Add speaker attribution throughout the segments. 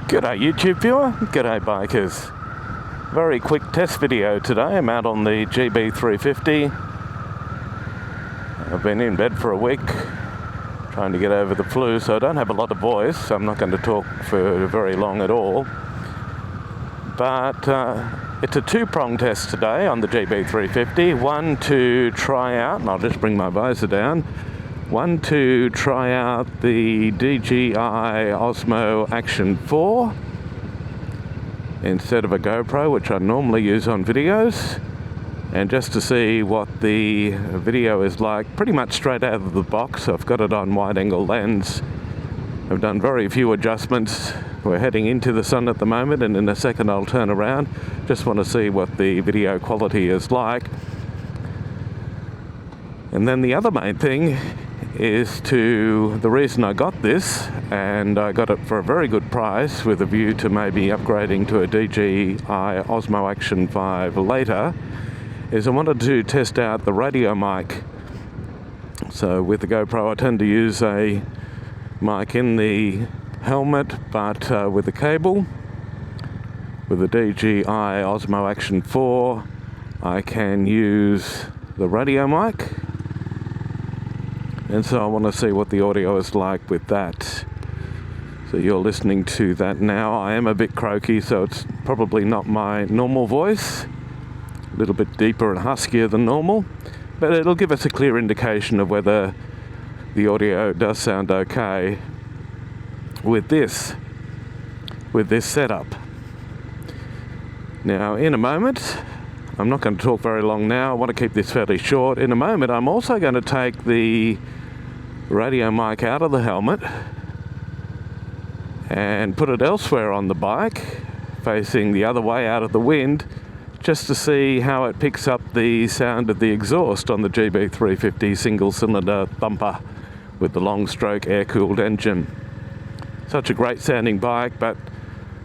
Speaker 1: G'day YouTube viewer, g'day bikers. Very quick test video today. I'm out on the GB350. I've been in bed for a week trying to get over the flu, so I don't have a lot of voice, so I'm not going to talk for very long at all. But it's a two-prong test today on the GB350. One to try out, and I'll just bring my visor down. One to try out the DJI Osmo Action 4 instead of a GoPro, which I normally use on videos, and just to see what the video is like pretty much straight out of the box. I've got it on wide-angle lens. I've done very few adjustments. We're heading into the sun at the moment, and in a second I'll turn around. Just want to see what the video quality is like. And then the other main thing is the reason I got this, and I got it for a very good price with a view to maybe upgrading to a DJI Osmo Action 5 later, is I wanted to test out the radio mic. So with the GoPro I tend to use a mic in the helmet, but with the cable. With the DJI Osmo Action 4 I can use the radio mic. And so I want to see what the audio is like with that. So you're listening to that now. I am a bit croaky, so it's probably not my normal voice. A little bit deeper and huskier than normal. But it'll give us a clear indication of whether the audio does sound okay with this setup. Now, in a moment, I'm not going to talk very long now. I want to keep this fairly short. In a moment, I'm also going to take the radio mic out of the helmet and put it elsewhere on the bike, facing the other way out of the wind, just to see how it picks up the sound of the exhaust on the GB350 single-cylinder thumper with the long-stroke air-cooled engine. Such a great sounding bike, but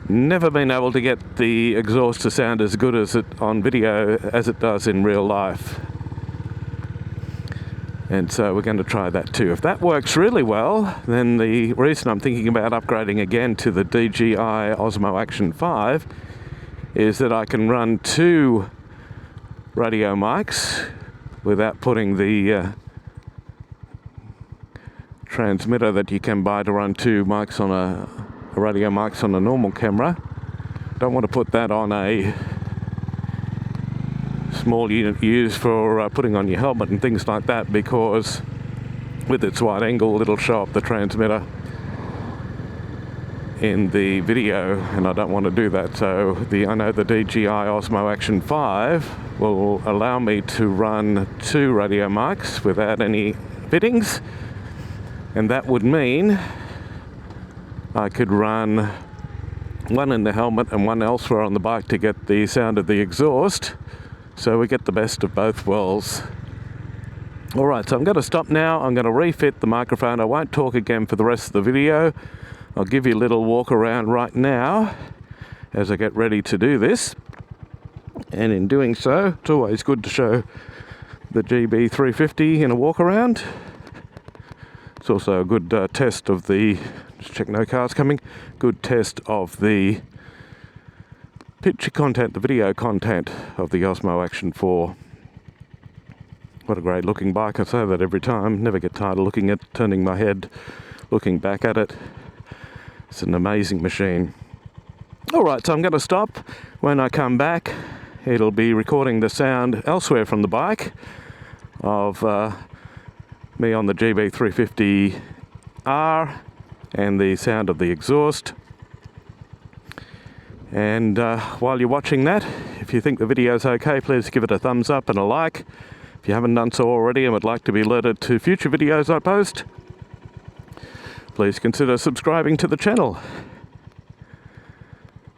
Speaker 1: never been able to get the exhaust to sound as good as it on video as it does in real life. And so we're going to try that too. If that works really well, then the reason I'm thinking about upgrading again to the DJI Osmo Action 5 is that I can run two radio mics without putting the transmitter that you can buy to run two mics on a radio mics on a normal camera. Don't want to put that on a small unit used for putting on your helmet and things like that, because with its wide angle it'll show up the transmitter in the video, and I don't want to do that. So I know the DJI Osmo Action 5 will allow me to run two radio mics without any fittings, and that would mean I could run one in the helmet and one elsewhere on the bike to get the sound of the exhaust, so we get the best of both worlds. Alright, so I'm going to stop now. I'm going to refit the microphone. I won't talk again for the rest of the video. I'll give you a little walk around right now as I get ready to do this. And in doing so, it's always good to show the GB350 in a walk around. It's also a good test of the, just check no cars coming, good test of the picture content, the video content of the Osmo Action 4. What a great looking bike. I say that every time, never get tired of looking at, turning my head, looking back at it. It's an amazing machine. Alright, so I'm going to stop. When I come back, it'll be recording the sound elsewhere from the bike of me on the GB350R and the sound of the exhaust. And while you're watching that, if you think the video's okay, please give it a thumbs up and a like. If you haven't done so already and would like to be alerted to future videos I post, please consider subscribing to the channel.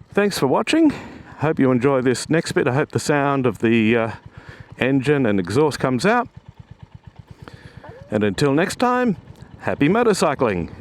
Speaker 1: Thanks for watching. Hope you enjoy this next bit. I hope the sound of the engine and exhaust comes out. And until next time, happy motorcycling.